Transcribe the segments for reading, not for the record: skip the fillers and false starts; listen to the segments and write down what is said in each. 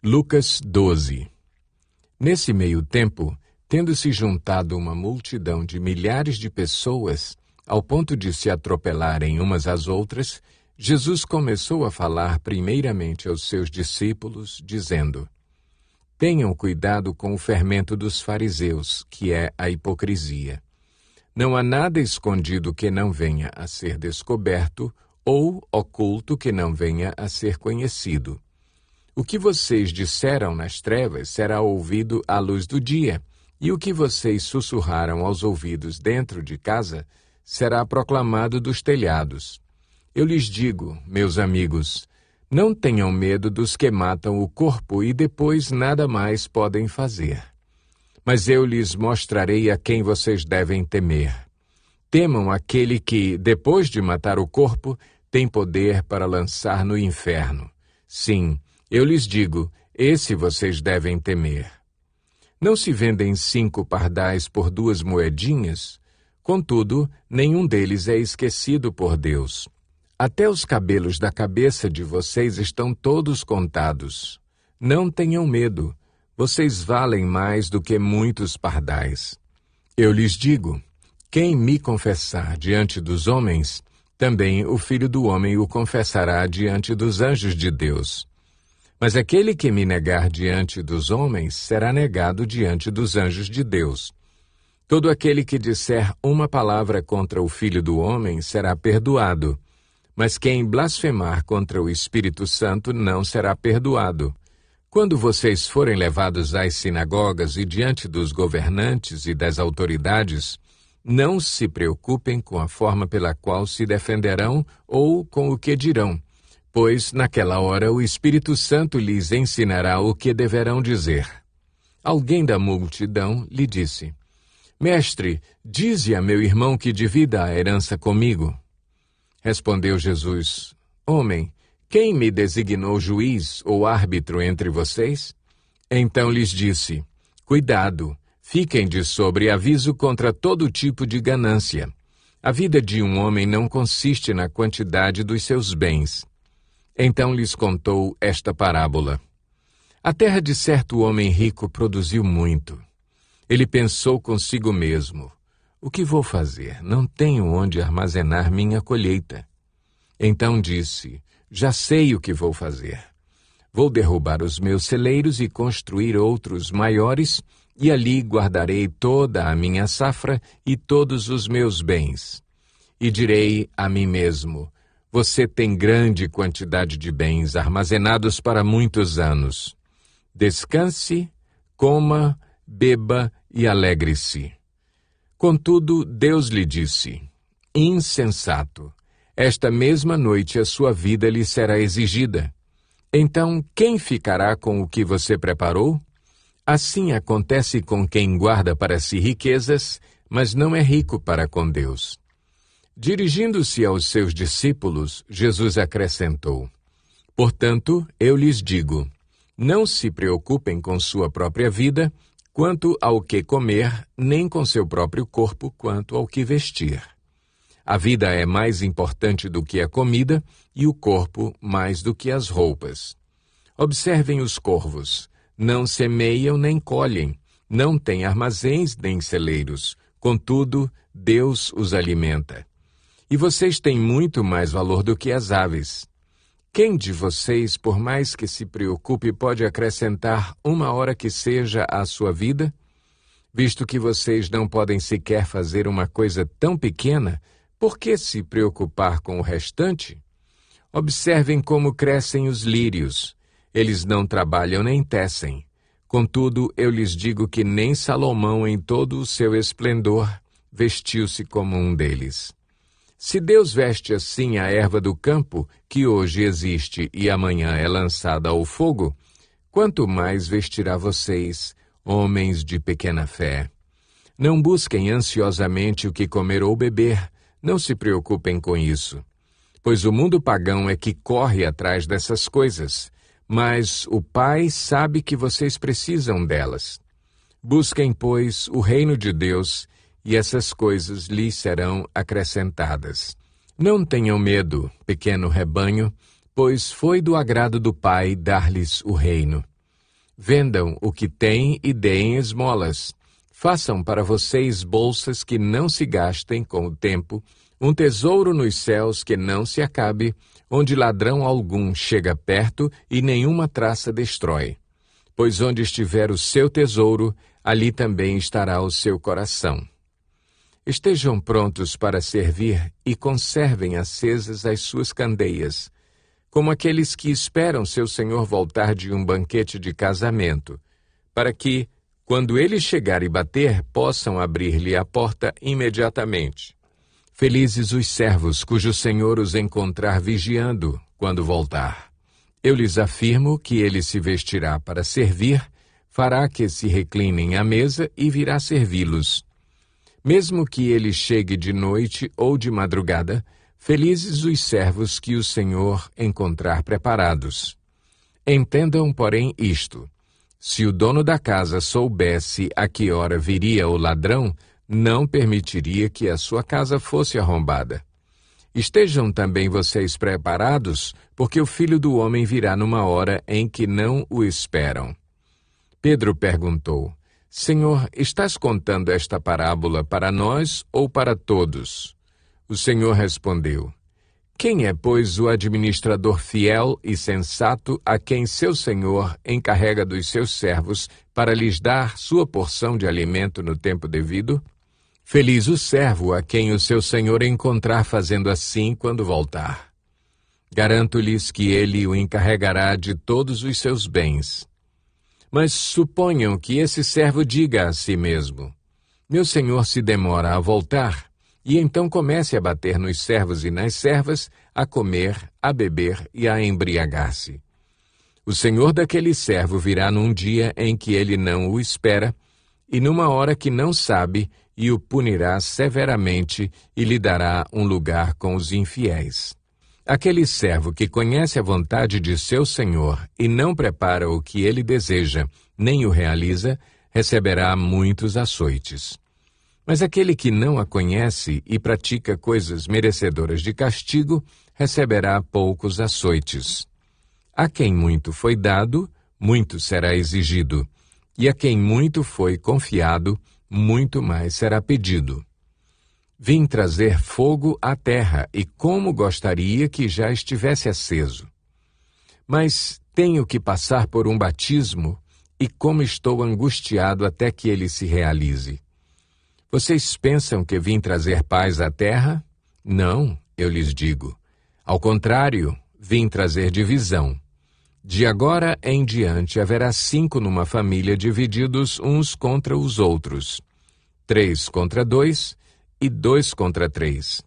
Lucas 12. Nesse meio tempo, tendo-se juntado uma multidão de milhares de pessoas, ao ponto de se atropelarem umas às outras, Jesus começou a falar primeiramente aos seus discípulos, dizendo: Tenham cuidado com o fermento dos fariseus, que é a hipocrisia. Não há nada escondido que não venha a ser descoberto, ou oculto que não venha a ser conhecido. O que vocês disseram nas trevas será ouvido à luz do dia, e o que vocês sussurraram aos ouvidos dentro de casa será proclamado dos telhados. Eu lhes digo, meus amigos, não tenham medo dos que matam o corpo e depois nada mais podem fazer. Mas eu lhes mostrarei a quem vocês devem temer. Temam aquele que, depois de matar o corpo, tem poder para lançar no inferno. Sim, eu lhes digo, esse vocês devem temer. Não se vendem 5 pardais por 2 moedinhas? Contudo, nenhum deles é esquecido por Deus. Até os cabelos da cabeça de vocês estão todos contados. Não tenham medo, vocês valem mais do que muitos pardais. Eu lhes digo, quem me confessar diante dos homens, também o Filho do Homem o confessará diante dos anjos de Deus. Mas aquele que me negar diante dos homens será negado diante dos anjos de Deus. Todo aquele que disser uma palavra contra o Filho do Homem será perdoado, mas quem blasfemar contra o Espírito Santo não será perdoado. Quando vocês forem levados às sinagogas e diante dos governantes e das autoridades, não se preocupem com a forma pela qual se defenderão ou com o que dirão, pois, naquela hora, o Espírito Santo lhes ensinará o que deverão dizer. Alguém da multidão lhe disse: Mestre, dize a meu irmão que divida a herança comigo. Respondeu Jesus: Homem, quem me designou juiz ou árbitro entre vocês? Então lhes disse: Cuidado, fiquem de sobreaviso contra todo tipo de ganância. A vida de um homem não consiste na quantidade dos seus bens. Então lhes contou esta parábola. A terra de certo homem rico produziu muito. Ele pensou consigo mesmo, o que vou fazer? Não tenho onde armazenar minha colheita. Então disse, já sei o que vou fazer. Vou derrubar os meus celeiros e construir outros maiores, e ali guardarei toda a minha safra e todos os meus bens. E direi a mim mesmo, você tem grande quantidade de bens armazenados para muitos anos. Descanse, coma, beba e alegre-se. Contudo, Deus lhe disse, insensato, esta mesma noite a sua vida lhe será exigida. Então, quem ficará com o que você preparou? Assim acontece com quem guarda para si riquezas, mas não é rico para com Deus. Dirigindo-se aos seus discípulos, Jesus acrescentou, portanto, eu lhes digo, não se preocupem com sua própria vida, quanto ao que comer, nem com seu próprio corpo, quanto ao que vestir. A vida é mais importante do que a comida, e o corpo mais do que as roupas. Observem os corvos, não semeiam nem colhem, não têm armazéns nem celeiros, contudo, Deus os alimenta. E vocês têm muito mais valor do que as aves. Quem de vocês, por mais que se preocupe, pode acrescentar 1 hora que seja à sua vida? Visto que vocês não podem sequer fazer uma coisa tão pequena, por que se preocupar com o restante? Observem como crescem os lírios. Eles não trabalham nem tecem. Contudo, eu lhes digo que nem Salomão, em todo o seu esplendor, vestiu-se como um deles. Se Deus veste assim a erva do campo, que hoje existe e amanhã é lançada ao fogo, quanto mais vestirá vocês, homens de pequena fé. Não busquem ansiosamente o que comer ou beber, não se preocupem com isso. Pois o mundo pagão é que corre atrás dessas coisas, mas o Pai sabe que vocês precisam delas. Busquem, pois, o reino de Deus, e essas coisas lhes serão acrescentadas. Não tenham medo, pequeno rebanho, pois foi do agrado do Pai dar-lhes o reino. Vendam o que têm e deem esmolas. Façam para vocês bolsas que não se gastem com o tempo, um tesouro nos céus que não se acabe, onde ladrão algum chega perto e nenhuma traça destrói. Pois onde estiver o seu tesouro, ali também estará o seu coração. Estejam prontos para servir e conservem acesas as suas candeias, como aqueles que esperam seu senhor voltar de um banquete de casamento, para que, quando ele chegar e bater, possam abrir-lhe a porta imediatamente. Felizes os servos cujo senhor os encontrar vigiando quando voltar. Eu lhes afirmo que ele se vestirá para servir, fará que se reclinem à mesa e virá servi-los. Mesmo que ele chegue de noite ou de madrugada, felizes os servos que o Senhor encontrar preparados. Entendam, porém, isto: se o dono da casa soubesse a que hora viria o ladrão, não permitiria que a sua casa fosse arrombada. Estejam também vocês preparados, porque o Filho do Homem virá numa hora em que não o esperam. Pedro perguntou: Senhor, estás contando esta parábola para nós ou para todos? O Senhor respondeu: Quem é, pois, o administrador fiel e sensato a quem seu senhor encarrega dos seus servos para lhes dar sua porção de alimento no tempo devido? Feliz o servo a quem o seu senhor encontrar fazendo assim quando voltar. Garanto-lhes que ele o encarregará de todos os seus bens. Mas suponham que esse servo diga a si mesmo: Meu senhor se demora a voltar, e então comece a bater nos servos e nas servas, a comer, a beber e a embriagar-se. O senhor daquele servo virá num dia em que ele não o espera, e numa hora que não sabe, e o punirá severamente e lhe dará um lugar com os infiéis. Aquele servo que conhece a vontade de seu senhor e não prepara o que ele deseja, nem o realiza, receberá muitos açoites. Mas aquele que não a conhece e pratica coisas merecedoras de castigo, receberá poucos açoites. A quem muito foi dado, muito será exigido, e a quem muito foi confiado, muito mais será pedido. Vim trazer fogo à terra, e como gostaria que já estivesse aceso. Mas tenho que passar por um batismo, e como estou angustiado até que ele se realize. Vocês pensam que vim trazer paz à terra? Não, eu lhes digo. Ao contrário, vim trazer divisão. De agora em diante haverá 5 numa família divididos uns contra os outros, 3 contra 2 e 2 contra 3.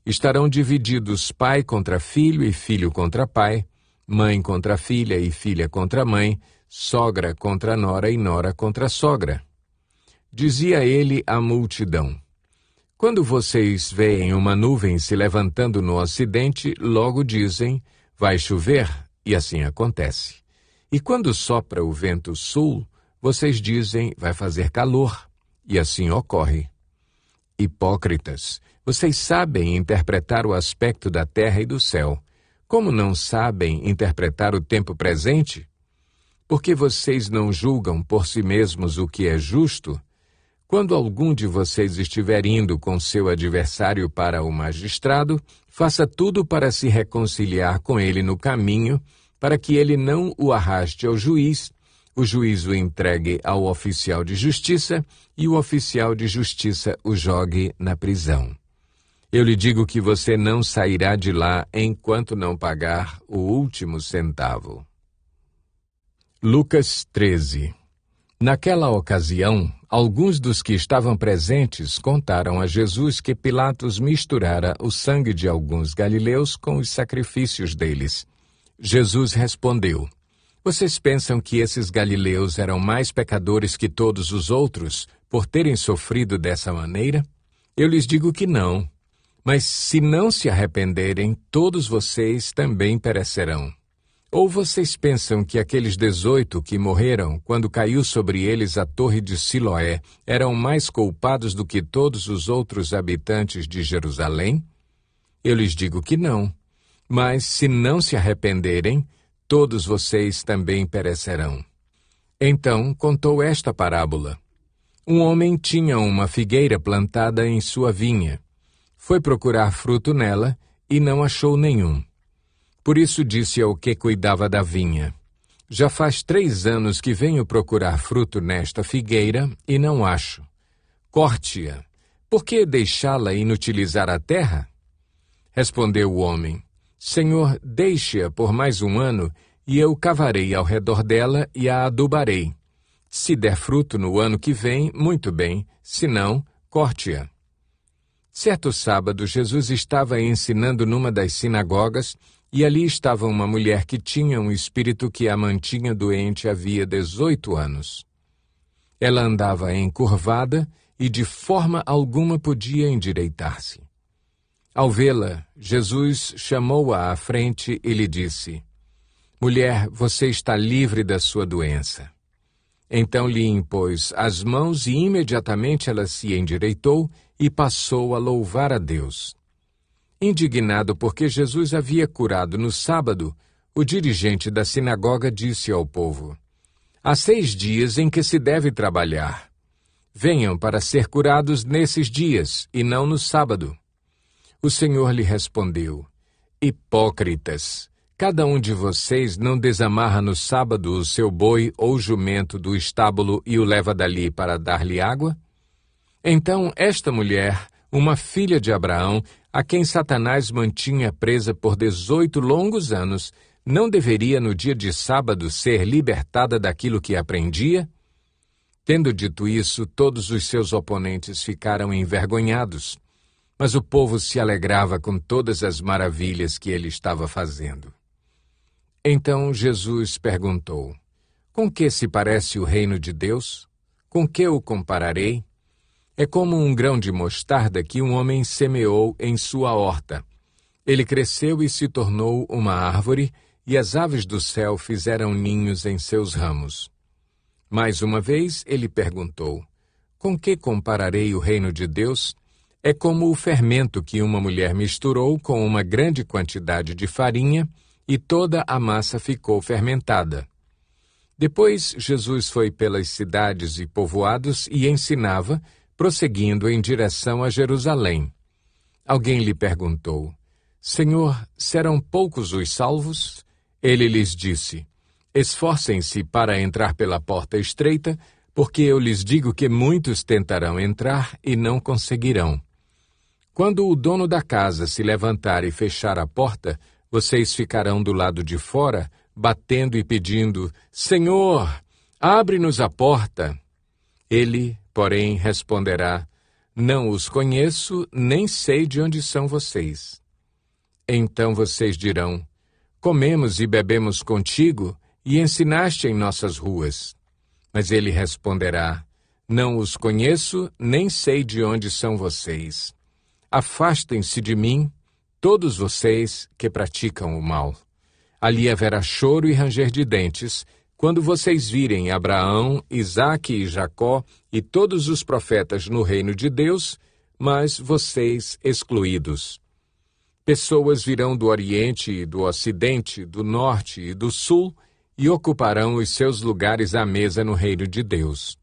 Estarão divididos pai contra filho e filho contra pai, mãe contra filha e filha contra mãe, sogra contra nora e nora contra sogra. Dizia ele à multidão: Quando vocês veem uma nuvem se levantando no ocidente, logo dizem: vai chover, e assim acontece. E quando sopra o vento sul, vocês dizem: vai fazer calor, e assim ocorre. Hipócritas, vocês sabem interpretar o aspecto da terra e do céu. Como não sabem interpretar o tempo presente? Porque vocês não julgam por si mesmos o que é justo? Quando algum de vocês estiver indo com seu adversário para o magistrado, faça tudo para se reconciliar com ele no caminho, para que ele não o arraste ao juiz, o juiz o entregue ao oficial de justiça e o oficial de justiça o jogue na prisão. Eu lhe digo que você não sairá de lá enquanto não pagar o último centavo. Lucas 13. Naquela ocasião, alguns dos que estavam presentes contaram a Jesus que Pilatos misturara o sangue de alguns galileus com os sacrifícios deles. Jesus respondeu: Vocês pensam que esses galileus eram mais pecadores que todos os outros, por terem sofrido dessa maneira? Eu lhes digo que não. Mas se não se arrependerem, todos vocês também perecerão. Ou vocês pensam que aqueles 18 que morreram quando caiu sobre eles a torre de Siloé eram mais culpados do que todos os outros habitantes de Jerusalém? Eu lhes digo que não. Mas se não se arrependerem, todos vocês também perecerão. Então contou esta parábola. Um homem tinha uma figueira plantada em sua vinha. Foi procurar fruto nela e não achou nenhum. Por isso disse ao que cuidava da vinha: já faz 3 anos que venho procurar fruto nesta figueira e não acho. Corte-a. Por que deixá-la inutilizar a terra? Respondeu o homem: Senhor, deixe-a por mais 1 ano, e eu cavarei ao redor dela e a adubarei. Se der fruto no ano que vem, muito bem, se não, corte-a. Certo sábado, Jesus estava ensinando numa das sinagogas, e ali estava uma mulher que tinha um espírito que a mantinha doente havia 18 anos. Ela andava encurvada e de forma alguma podia endireitar-se. Ao vê-la, Jesus chamou-a à frente e lhe disse: Mulher, você está livre da sua doença. Então lhe impôs as mãos e imediatamente ela se endireitou e passou a louvar a Deus. Indignado porque Jesus havia curado no sábado, o dirigente da sinagoga disse ao povo: há 6 dias em que se deve trabalhar. Venham para ser curados nesses dias e não no sábado. O Senhor lhe respondeu: hipócritas! Cada um de vocês não desamarra no sábado o seu boi ou jumento do estábulo e o leva dali para dar-lhe água? Então esta mulher, uma filha de Abraão, a quem Satanás mantinha presa por 18 longos anos, não deveria no dia de sábado ser libertada daquilo que aprendia? Tendo dito isso, todos os seus oponentes ficaram envergonhados, mas o povo se alegrava com todas as maravilhas que ele estava fazendo. Então Jesus perguntou: com que se parece o reino de Deus? Com que o compararei? É como um grão de mostarda que um homem semeou em sua horta. Ele cresceu e se tornou uma árvore, e as aves do céu fizeram ninhos em seus ramos. Mais uma vez ele perguntou: com que compararei o reino de Deus? É como o fermento que uma mulher misturou com uma grande quantidade de farinha, e toda a massa ficou fermentada. Depois Jesus foi pelas cidades e povoados e ensinava, prosseguindo em direção a Jerusalém. Alguém lhe perguntou: Senhor, serão poucos os salvos? Ele lhes disse: esforcem-se para entrar pela porta estreita, porque eu lhes digo que muitos tentarão entrar e não conseguirão. Quando o dono da casa se levantar e fechar a porta, vocês ficarão do lado de fora, batendo e pedindo: Senhor, abre-nos a porta. Ele, porém, responderá: não os conheço, nem sei de onde são vocês. Então vocês dirão: comemos e bebemos contigo, e ensinaste em nossas ruas. Mas ele responderá: não os conheço, nem sei de onde são vocês. Afastem-se de mim, todos vocês que praticam o mal. Ali haverá choro e ranger de dentes, quando vocês virem Abraão, Isaque e Jacó e todos os profetas no reino de Deus, mas vocês excluídos. Pessoas virão do Oriente e do Ocidente, do Norte e do Sul, e ocuparão os seus lugares à mesa no reino de Deus.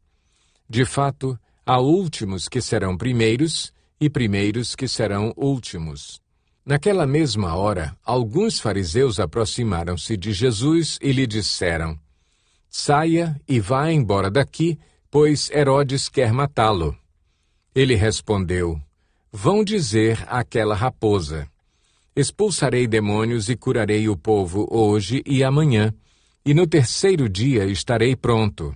De fato, há últimos que serão primeiros, e primeiros que serão últimos. Naquela mesma hora, alguns fariseus aproximaram-se de Jesus e lhe disseram: saia e vá embora daqui, pois Herodes quer matá-lo. Ele respondeu: vão dizer àquela raposa: expulsarei demônios e curarei o povo hoje e amanhã, e no 3º dia estarei pronto.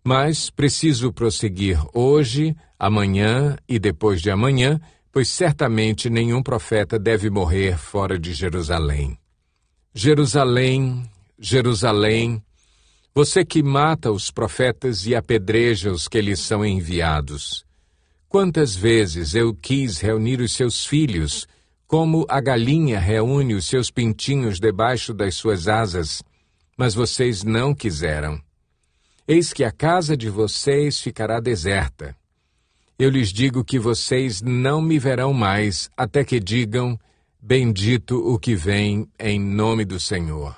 Mas preciso prosseguir hoje, amanhã e depois de amanhã, pois certamente nenhum profeta deve morrer fora de Jerusalém. Jerusalém, Jerusalém, você que mata os profetas e apedreja os que lhes são enviados. Quantas vezes eu quis reunir os seus filhos, como a galinha reúne os seus pintinhos debaixo das suas asas, mas vocês não quiseram. Eis que a casa de vocês ficará deserta. Eu lhes digo que vocês não me verão mais, até que digam: bendito o que vem em nome do Senhor.